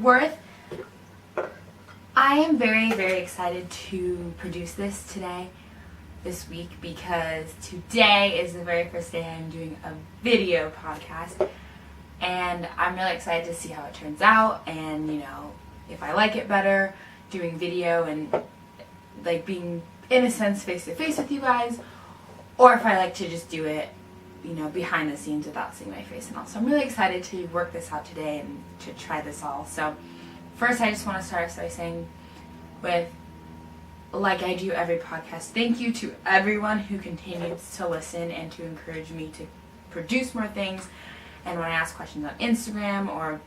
self-worth. I am very, very excited to produce this week, because today is the very first day I'm doing a video podcast, and I'm really excited to see how it turns out, and if I like it better doing video and like being in a sense face to face with you guys, or if I like to just do it behind the scenes without seeing my face and all. So I'm really excited to work this out today and to try this all. So first, I just want to start by saying, with, like I do every podcast, thank you to everyone who continues to listen and to encourage me to produce more things. And when I ask questions on Instagram or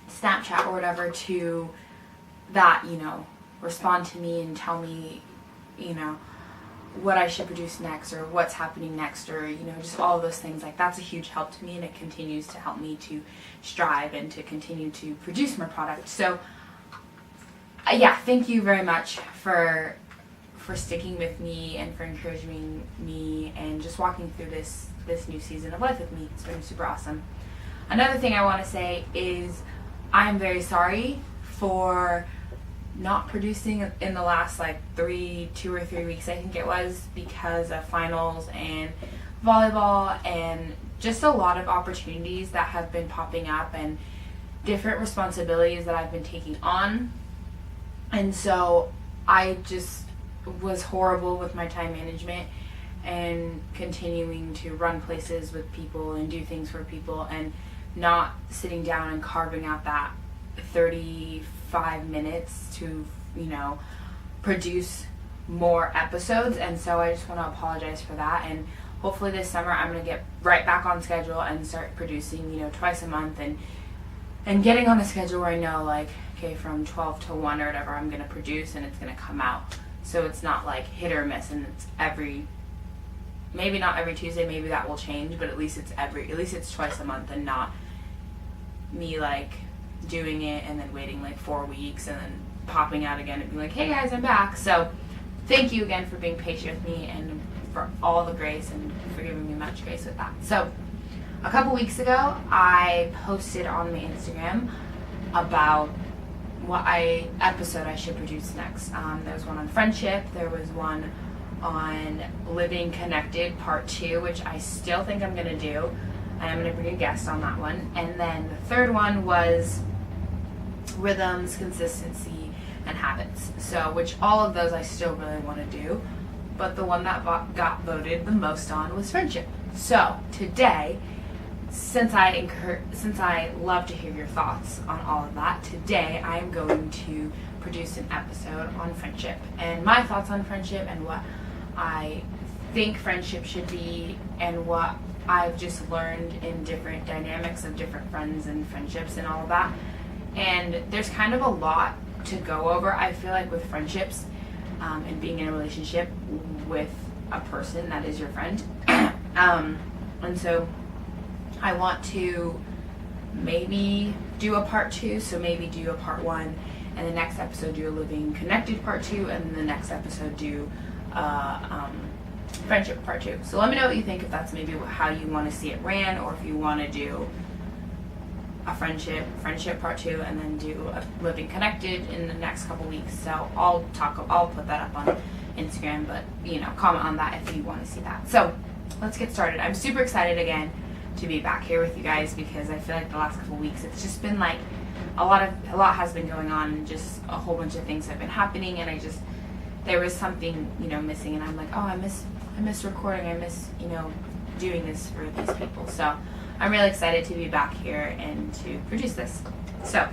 Snapchat or whatever, to that, respond to me and tell me, what I should produce next, or what's happening next, or just all of those things. Like, that's a huge help to me, and it continues to help me to strive and to continue to produce more product. So yeah, thank you very much for sticking with me and for encouraging me and just walking through this new season of life with me. It's been super awesome. Another thing I want to say is I'm very sorry for not producing in the last 2 or 3 weeks, I think it was, because of finals and volleyball and just a lot of opportunities that have been popping up and different responsibilities that I've been taking on. And so I just was horrible with my time management and continuing to run places with people and do things for people, and not sitting down and carving out that 35 minutes to produce more episodes. And so I just want to apologize for that, and hopefully this summer I'm going to get right back on schedule and start producing twice a month, and getting on a schedule where I know, okay, from 12 to 1 or whatever, I'm going to produce and it's going to come out. So it's not hit or miss, and it's maybe not every Tuesday, maybe that will change, but at least it's twice a month, and not me doing it and then waiting 4 weeks and then popping out again and being like, hey guys, I'm back. So thank you again for being patient with me and for all the grace and for giving me much grace with that. So a couple weeks ago, I posted on my Instagram about what episode I should produce next. There was one on friendship, there was one on living connected part 2, which I still think I'm going to do, and I'm going to bring a guest on that one. And then the third one was rhythms, consistency, and habits. So, which all of those I still really want to do, but the one that got voted the most on was friendship. So today, since I love to hear your thoughts on all of that, today I am going to produce an episode on friendship and my thoughts on friendship and what I think friendship should be, and what I've just learned in different dynamics of different friends and friendships and all of that. And there's kind of a lot to go over, I feel like, with friendships and being in a relationship with a person that is your friend. And so I want to maybe do a part 2, so maybe do a part 1, and the next episode do a living connected part 2, and the next episode do friendship part 2. So let me know what you think, if that's maybe how you want to see it ran, or if you want to do a friendship part 2, and then do a living connected in the next couple weeks. So I'll put that up on Instagram, but comment on that if you want to see that. So let's get started. I'm super excited again to be back here with you guys, because I feel like the last couple weeks it's just been a lot has been going on, and just a whole bunch of things have been happening, and there was something missing, and I'm like, oh, I miss recording, I miss doing this for these people. So I'm really excited to be back here and to produce this. So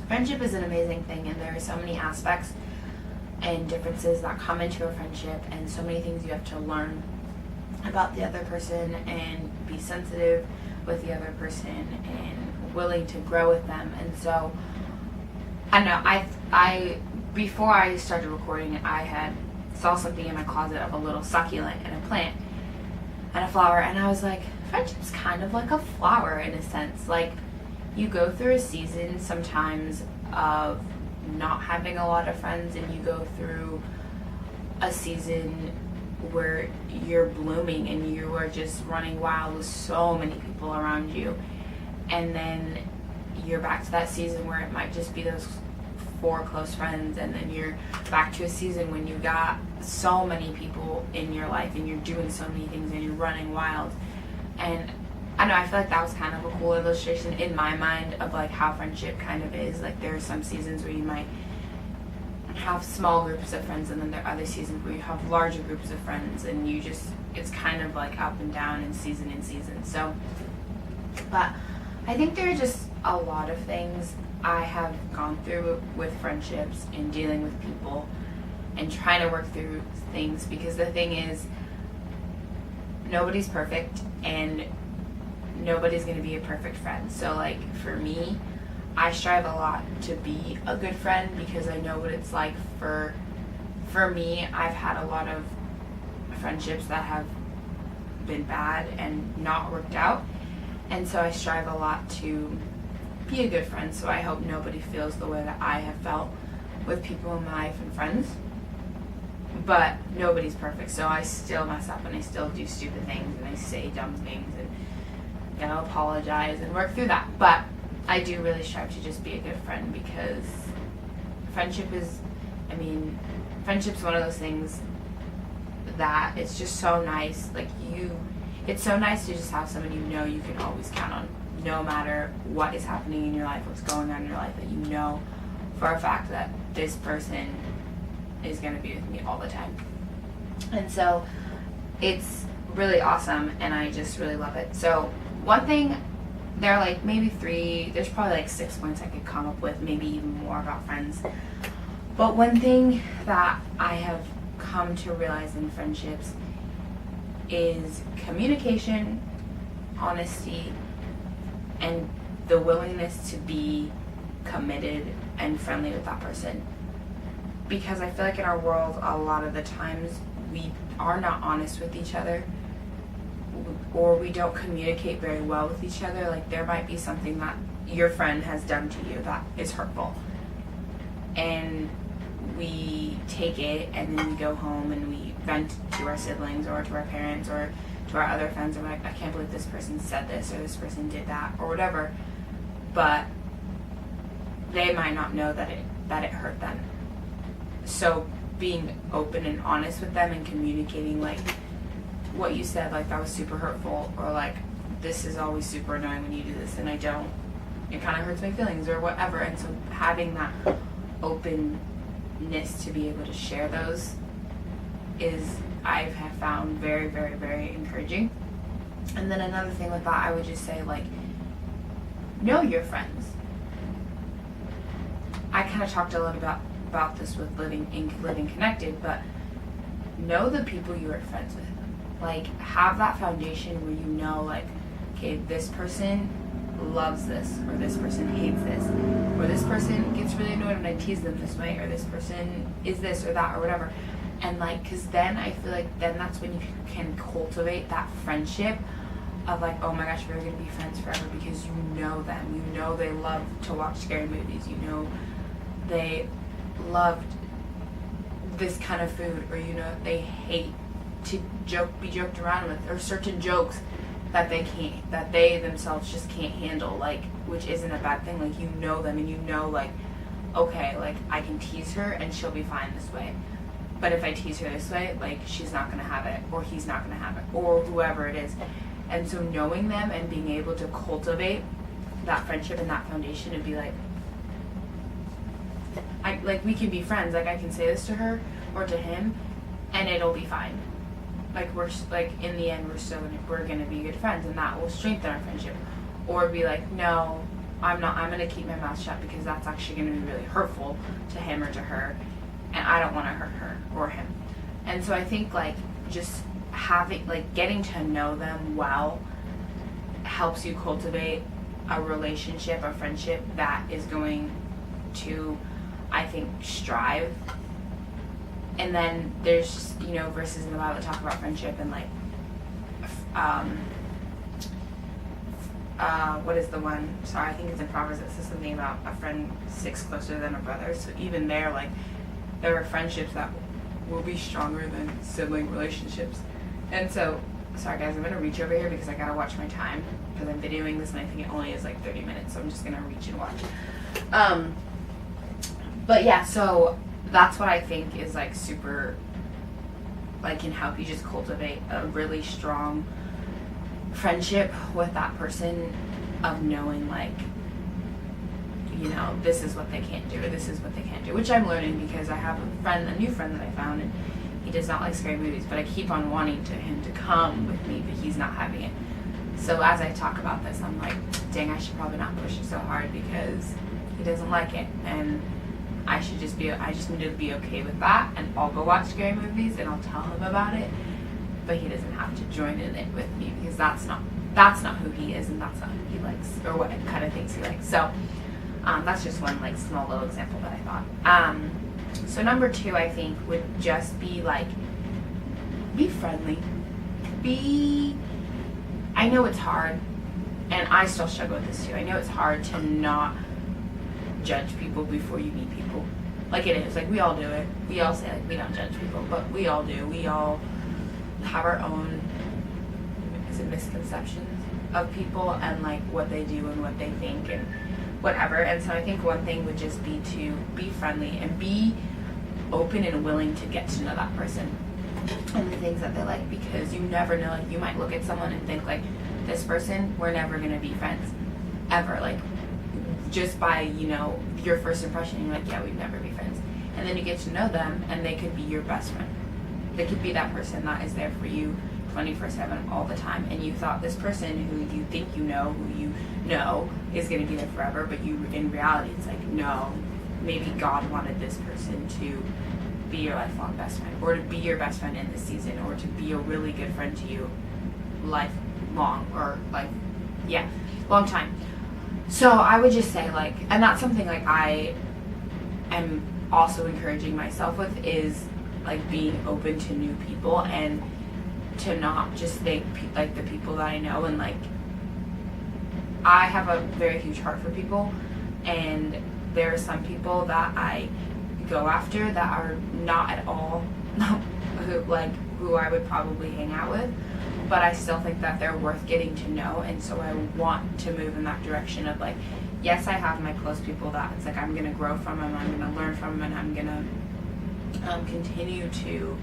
friendship is an amazing thing, and there are so many aspects and differences that come into a friendship, and so many things you have to learn about the other person, and be sensitive with the other person and willing to grow with them. And so I don't know, I before I started recording, I saw something in my closet of a little succulent and a plant and a flower, and I was like, friendship's kind of like a flower in a sense. You go through a season sometimes of not having a lot of friends, and you go through a season where you're blooming and you are just running wild with so many people around you, and then you're back to that season where it might just be those 4 close friends, and then you're back to a season when you got so many people in your life and you're doing so many things and you're running wild. And I know, I feel like that was kind of a cool illustration in my mind of like how friendship kind of is. Like there are some seasons where you might have small groups of friends, and then there are other seasons where you have larger groups of friends, and you just, it's kind of like up and down in season. So, but I think there are just a lot of things I have gone through with friendships and dealing with people and trying to work through things, because the thing is, nobody's perfect and nobody's going to be a perfect friend. So like for me, I strive a lot to be a good friend, because I know what it's like. For me, I've had a lot of friendships that have been bad and not worked out, and so I strive a lot to be a good friend. So I hope nobody feels the way that I have felt with people in my life and friends. But nobody's perfect, so I still mess up and I still do stupid things and I say dumb things and, you know, apologize and work through that. But I do really strive to just be a good friend, because friendship's one of those things that it's just so nice. Like it's so nice to just have someone you know you can always count on, no matter what is happening in your life, what's going on in your life, that you know for a fact that this person is going to be with me all the time. And so it's really awesome, and I just really love it. So one thing, there are like maybe 3, there's probably like 6 points I could come up with, maybe even more, about friends. But one thing that I have come to realize in friendships is communication, honesty, and the willingness to be committed and friendly with that person. Because I feel like in our world, a lot of the times we are not honest with each other, or we don't communicate very well with each other. Like there might be something that your friend has done to you that is hurtful, and we take it and then we go home and we vent to our siblings or to our parents or to our other friends, and we're like, I can't believe this person said this or this person did that or whatever. But they might not know that it hurt them. So being open and honest with them and communicating, like, what you said, like, that was super hurtful, or like, this is always super annoying when you do this and I don't, it kind of hurts my feelings or whatever. And so having that openness to be able to share those is, I have found very, very, very encouraging. And then another thing with that, I would just say, like, know your friends. I kind of talked a lot about this with living connected, but know the people you are friends with. Like, have that foundation where you know, like, okay, this person loves this, or this person hates this, or this person gets really annoyed when I tease them this way, or this person is this or that or whatever. And like, because then I feel like then that's when you can cultivate that friendship of like, oh my gosh, we're going to be friends forever, because you know them. You know they love to watch scary movies. You know they loved this kind of food, or you know they hate to be joked around with, or certain jokes that they themselves just can't handle, like, which isn't a bad thing. Like, you know them and you know, like, okay, like, I can tease her and she'll be fine this way, but if I tease her this way, like, she's not gonna have it, or he's not gonna have it, or whoever it is. And so knowing them and being able to cultivate that friendship and that foundation, and be like, we can be friends. Like, I can say this to her or to him and it'll be fine. Like, we're like, in the end, we're gonna be good friends, and that will strengthen our friendship. Or be like, no, I'm gonna keep my mouth shut, because that's actually gonna be really hurtful to him or to her, and I don't want to hurt her or him. And so I think, like, just having, like, getting to know them well helps you cultivate a relationship, a friendship that is going to, I think, strive. And then there's just, you know, verses in the Bible that talk about friendship, and like, what is the one? Sorry, I think it's in Proverbs that says something about a friend sticks closer than a brother. So even there, like, there are friendships that will be stronger than sibling relationships. And so, sorry guys, I'm gonna reach over here because I gotta watch my time because I'm videoing this and I think it only is like 30 minutes, so I'm just gonna reach and watch. But yeah, so that's what I think is like super, like, can help you just cultivate a really strong friendship with that person, of knowing like, you know, this is what they can't do or this is what they can't do, which I'm learning because I have a new friend that I found, and he does not like scary movies, but I keep on wanting him to come with me, but he's not having it. So as I talk about this, I'm like, dang, I should probably not push it so hard because he doesn't like it, and I just need to be okay with that, and I'll go watch scary movies and I'll tell him about it, but he doesn't have to join in it with me because that's not who he is, and that's not who he likes or what kind of things he likes. So that's just one like small little example that I thought. So number 2, I think, would just be like, be friendly. I know it's hard, and I still struggle with this too. I know it's hard to not judge people before you meet people. Like, it is. Like, we all do it. We all say, like, we don't judge people, but we all do. We all have our own misconceptions of people and, like, what they do and what they think and whatever. And so I think one thing would just be to be friendly and be open and willing to get to know that person and the things that they like, because you never know. Like, you might look at someone and think, like, this person, we're never going to be friends ever. Like, just by, you know, your first impression, you're like, yeah, we'd never be friends. And then you get to know them, and they could be your best friend. They could be that person that is there for you 24/7 all the time, and you thought this person who you think you know, who you know is going to be there forever, but you, in reality, it's like, no, maybe God wanted this person to be your lifelong best friend, or to be your best friend in this season, or to be a really good friend to you lifelong, or like, yeah, long time. So I would just say, like, and that's something like I am also encouraging myself with, is like being open to new people and to not just think like the people that I know. And like, I have a very huge heart for people, and there are some people that I go after that are not at all who I would probably hang out with, but I still think that they're worth getting to know. And so I want to move in that direction of like, yes, I have my close people that it's like I'm going to grow from them, I'm going to learn from them, and I'm going to continue to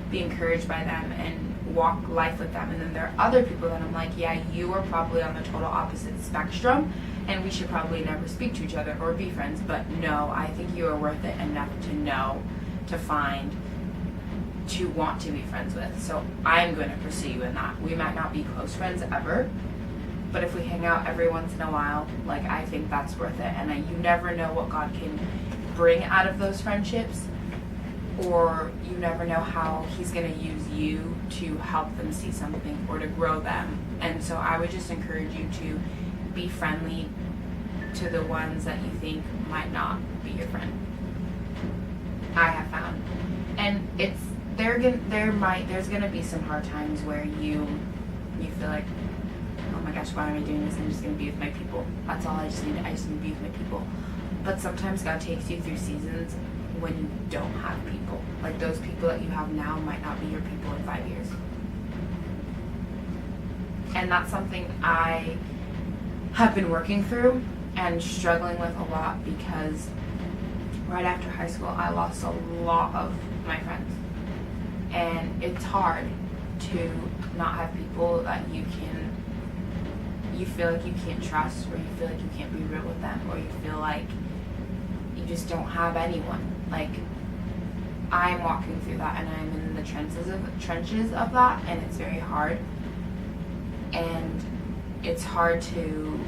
be encouraged by them and walk life with them. And then there are other people that I'm like, yeah, you are probably on the total opposite spectrum, and we should probably never speak to each other or be friends, but no, I think you are worth it enough to know, to find, to want to be friends with. So I'm going to pursue you in that. We might not be close friends ever, but if we hang out every once in a while, like, I think that's worth it. And you never know what God can bring out of those friendships, or you never know how he's going to use you to help them see something or to grow them. And so I would just encourage you to be friendly to the ones that you think might not be your friend. I have found, and there's gonna be some hard times where you feel like, oh my gosh, why am I doing this? I'm just gonna be with my people. That's all I just need to be with my people. But sometimes God takes you through seasons when you don't have people. Like, those people that you have now might not be your people in 5 years. And that's something I have been working through and struggling with a lot, because right after high school I lost a lot of my friends, and it's hard to not have people that you feel like you can't trust, or you feel like you can't be real with them, or you feel like you just don't have anyone. Like, I'm walking through that, and I'm in the trenches of that, and it's very hard. And it's hard to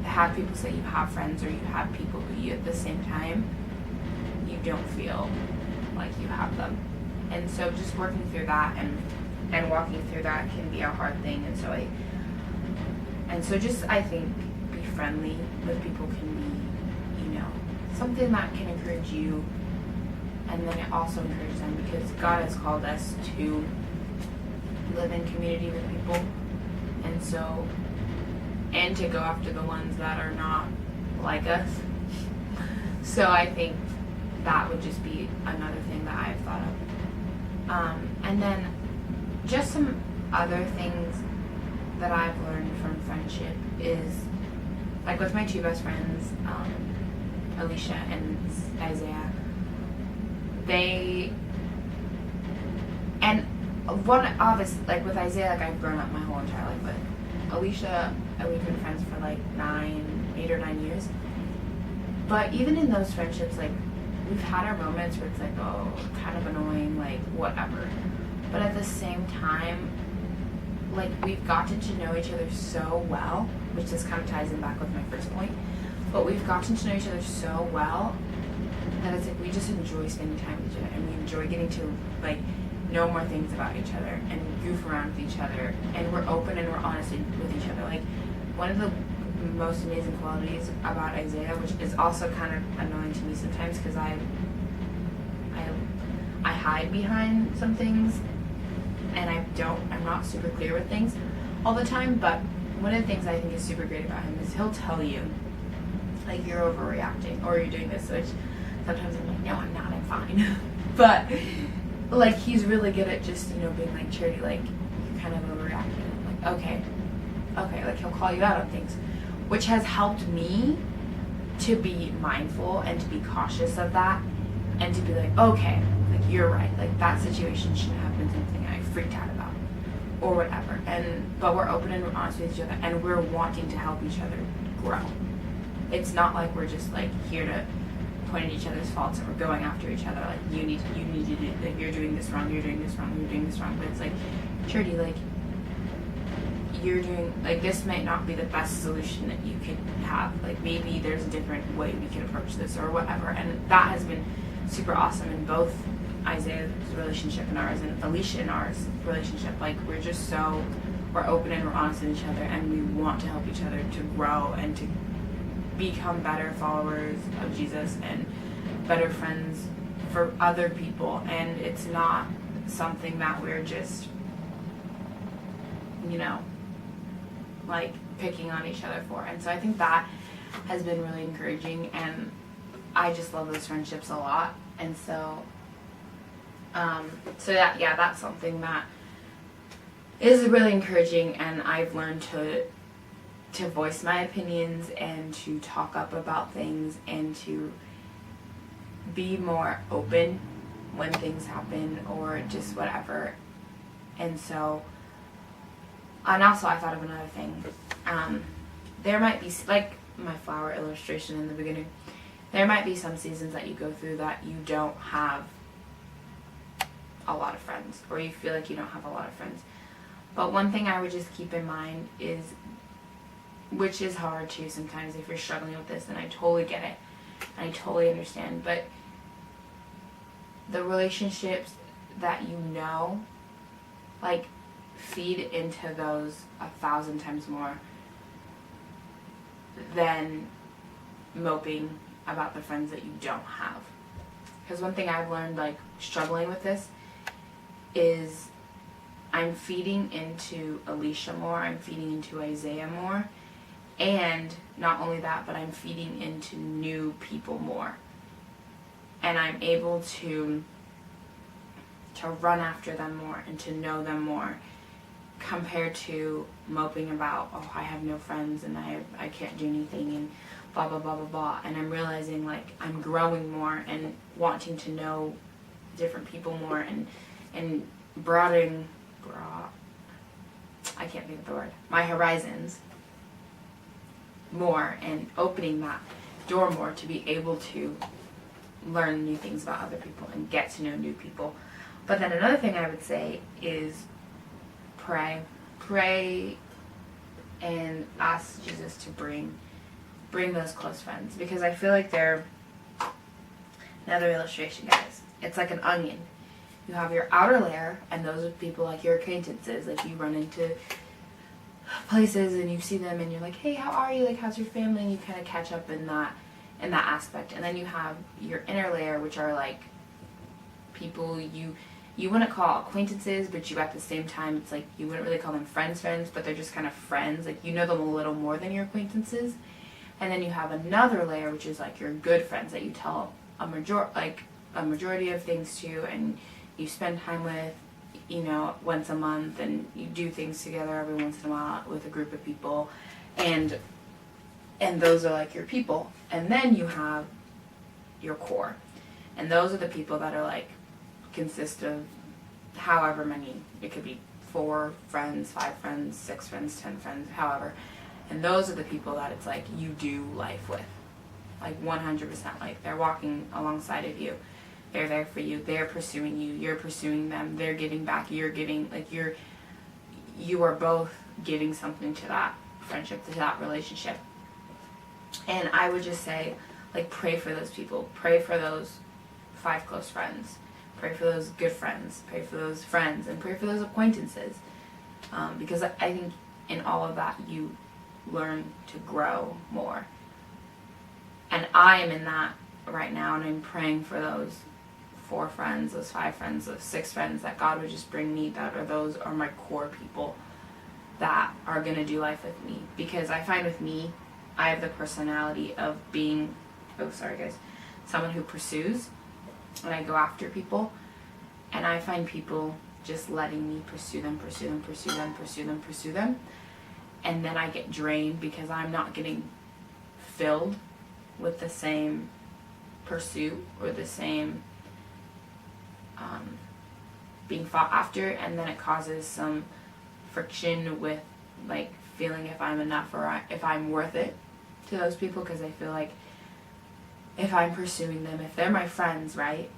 have people say you have friends, or you have people who you, at the same time, you don't feel like you have them. And so just working through that and walking through that can be a hard thing. And so I think be friendly with people can be, you know, something that can encourage you, and then it also encourages them, because God has called us to live in community with people, and to go after the ones that are not like us. So I think that would just be another thing that I've thought of. And then just some other things that I've learned from friendship is, like with my two best friends, Alicia and Isaiah, like with Isaiah, like I've grown up my whole entire life with. Alicia, we've been friends for like 8 or 9 years. But even in those friendships, like, we've had our moments where it's like, oh, kind of annoying, like, whatever. But at the same time, like, we've gotten to know each other so well, which just kind of ties in back with my first point, but we've gotten to know each other so well that it's like we just enjoy spending time with each other, and we enjoy getting to, like, know more things about each other and goof around with each other, and we're open and we're honest with each other. Like, one of the most amazing qualities about Isaiah, which is also kind of annoying to me sometimes because I hide behind some things, and I'm not super clear with things all the time, but one of the things I think is super great about him is he'll tell you, like, you're overreacting or you're doing this, which sometimes I'm like, no, I'm not, I'm fine. But like, he's really good at just, being like, Charity, like, you're kind of overreacting. I'm like, okay, like, he'll call you out on things, which has helped me to be mindful and to be cautious of that, and to be like, okay, like, you're right, like, that situation shouldn't have been something I freaked out about, or whatever. But we're open and we're honest with each other, and we're wanting to help each other grow. It's not like we're just, like, here to point at each other's faults and we're going after each other, like, you need to do, like, you're doing this wrong, you're doing this wrong, you're doing this wrong. But it's like, Charity, like, you're doing, like, this might not be the best solution that you could have. Like, maybe there's a different way we can approach this, or whatever. And that has been super awesome in both Isaiah's relationship and ours, and Alicia and ours relationship. Like, we're open and we're honest with each other, and we want to help each other to grow and to become better followers of Jesus and better friends for other people. And it's not something that we're just, like, picking on each other for. And so I think that has been really encouraging, and I just love those friendships a lot. And so that's something that is really encouraging, and I've learned to voice my opinions and to talk up about things and to be more open when things happen or just whatever. And so, and also I thought of another thing. There might be, like my flower illustration in the beginning, there might be some seasons that you go through that you don't have a lot of friends, or you feel like you don't have a lot of friends. But one thing I would just keep in mind is, which is hard too sometimes if you're struggling with this, and I totally get it, I totally understand, but the relationships that like, feed into those 1,000 times more than moping about the friends that you don't have. Because one thing I've learned, like, struggling with this, is I'm feeding into Alicia more, I'm feeding into Isaiah more, and not only that, but I'm feeding into new people more. And I'm able to run after them more and to know them more, compared to moping about, oh, I have no friends and I can't do anything and blah, blah, blah, blah, blah. And I'm realizing, like, I'm growing more and wanting to know different people more, and broadening, I can't think of the word, my horizons more, and opening that door more to be able to learn new things about other people and get to know new people. But then another thing I would say is pray and ask Jesus to bring those close friends, because I feel like they're, another illustration, guys, it's like an onion. You have your outer layer, and those are people like your acquaintances, like you run into places and you see them and you're like, hey, how are you, like, how's your family, and you kind of catch up in that aspect. And then you have your inner layer, which are like people you wouldn't call acquaintances, but you, at the same time, it's like you wouldn't really call them friends, but they're just kind of friends, like you know them a little more than your acquaintances. And then you have another layer, which is like your good friends that you tell a majority of things to, and you spend time with, once a month, and you do things together every once in a while with a group of people, and those are like your people. And then you have your core, and those are the people that are like consist of however many. It could be 4 friends, 5 friends, 6 friends, 10 friends, however. And those are the people that it's like you do life with, like 100%. Like they're walking alongside of you, they're there for you, they're pursuing you, you're pursuing them, they're giving back, you're giving. Like you are both giving something to that friendship, to that relationship. And I would just say, like, pray for those people, pray for those 5 close friends, pray for those good friends, pray for those friends, and pray for those acquaintances, because I think in all of that you learn to grow more. And I am in that right now, and I'm praying for those 4 friends, those 5 friends, those 6 friends, that God would just bring me, that are those are my core people that are going to do life with me. Because I find with me, I have the personality of being, someone who pursues, and I go after people, and I find people just letting me pursue them, and then I get drained because I'm not getting filled with the same pursuit or the same being fought after, and then it causes some friction with like feeling if I'm enough or if I'm worth it to those people, because I feel like if I'm pursuing them, if they're my friends, right,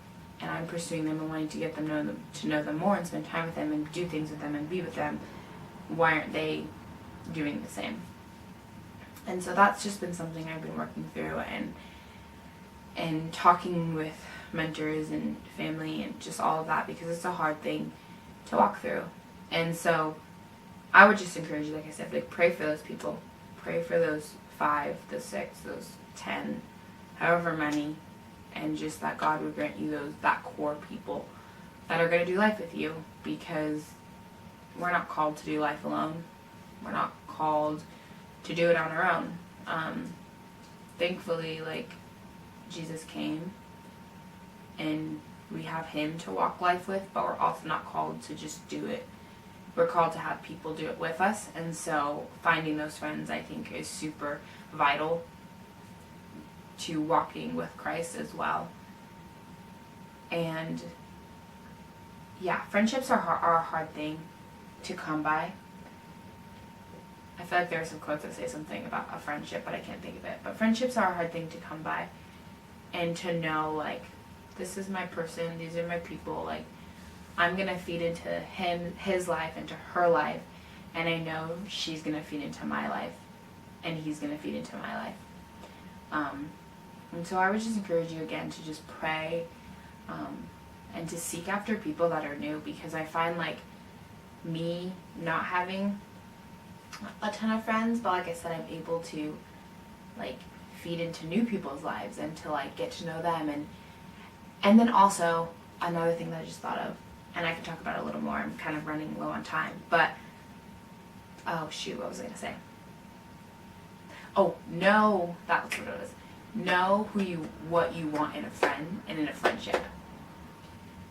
and I'm pursuing them and wanting to get them to know them more and spend time with them and do things with them and be with them, why aren't they doing the same? And so that's just been something I've been working through, and talking with mentors and family and just all of that, because it's a hard thing to walk through. And so I would just encourage you, like I said, like, pray for those people, pray for those 5, those 6, those 10, however many, and just that God would grant you that core people that are going to do life with you, because we're not called to do life alone. We're not called to do it on our own. Thankfully, like, Jesus came, and we have Him to walk life with, but we're also not called to just do it. We're called to have people do it with us, and so finding those friends, I think, is super vital to walking with Christ as well. And yeah, friendships are a hard thing to come by. I feel like there are some quotes that say something about a friendship, but I can't think of it. But friendships are a hard thing to come by, and to know, like, this is my person, these are my people, like, I'm going to feed into his life, into her life, and I know she's going to feed into my life, and he's going to feed into my life. And so I would just encourage you again to just pray, and to seek after people that are new, because I find, like, me not having a ton of friends, but like I said, I'm able to, like, feed into new people's lives and to, like, get to know them. And then also another thing that I just thought of, and I can talk about it a little more, I'm kind of running low on time, but what was I going to say? Know, that's what it was. Know what you want in a friend and in a friendship.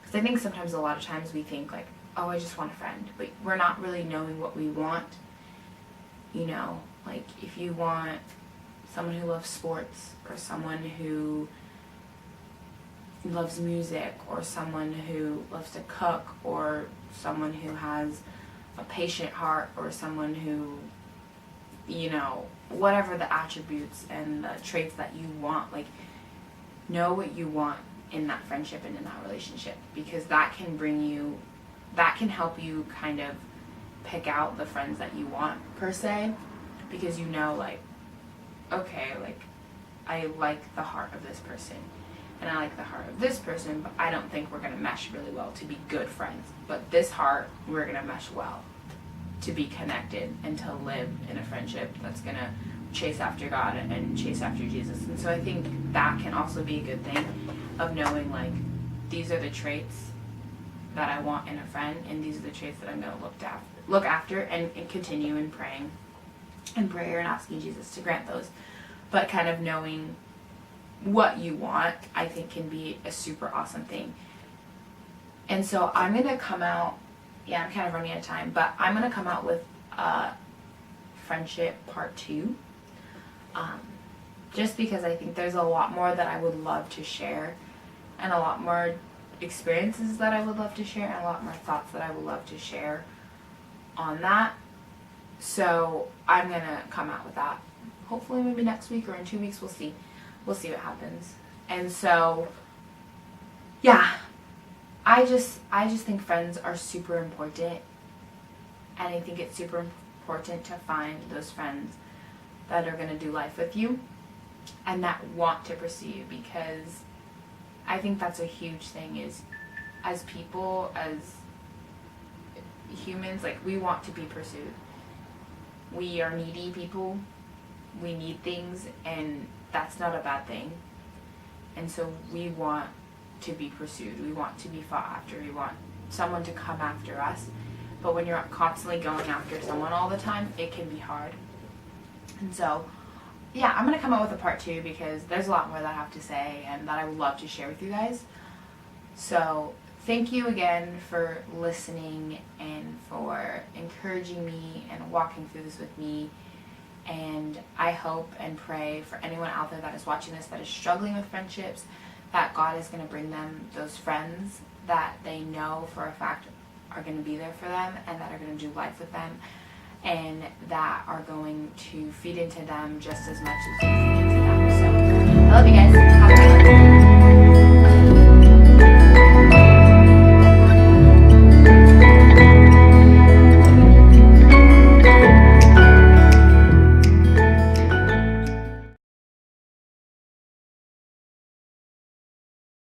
Because I think sometimes, a lot of times, we think, like, oh, I just want a friend, but we're not really knowing what we want. Like, if you want someone who loves sports, or someone who loves music, or someone who loves to cook, or someone who has a patient heart, or someone who, whatever the attributes and the traits that you want, like, know what you want in that friendship and in that relationship, because that can help you kind of pick out the friends that you want, per se, because like, okay, like, I like the heart of this person, and I like the heart of this person, but I don't think we're going to mesh really well to be good friends. But this heart, we're going to mesh well to be connected and to live in a friendship that's going to chase after God and chase after Jesus. And so I think that can also be a good thing, of knowing, like, these are the traits that I want in a friend, and these are the traits that I'm going to look after and continue in praying and prayer and asking Jesus to grant those. But kind of knowing what you want, I think can be a super awesome thing. And so I'm going to come out, I'm kind of running out of time, but I'm going to come out with Friendship Part 2. Just because I think there's a lot more that I would love to share, and a lot more experiences that I would love to share, and a lot more thoughts that I would love to share on that. So I'm going to come out with that. Hopefully maybe next week or in 2 weeks, we'll see. We'll see what happens. And so, yeah, I just think friends are super important, and I think it's super important to find those friends that are going to do life with you and that want to pursue you, because I think that's a huge thing. Is as people, as humans, like, we want to be pursued. We are needy people. We need things, and that's not a bad thing. And so we want to be pursued. We want to be fought after. We want someone to come after us. But when you're constantly going after someone all the time, it can be hard. And so, yeah, I'm going to come out with a part 2 because there's a lot more that I have to say and that I would love to share with you guys. So thank you again for listening and for encouraging me and walking through this with me. And I hope and pray for anyone out there that is watching this that is struggling with friendships, that God is going to bring them those friends that they know for a fact are going to be there for them and that are going to do life with them, and that are going to feed into them just as much as they feed into them. So I love you guys.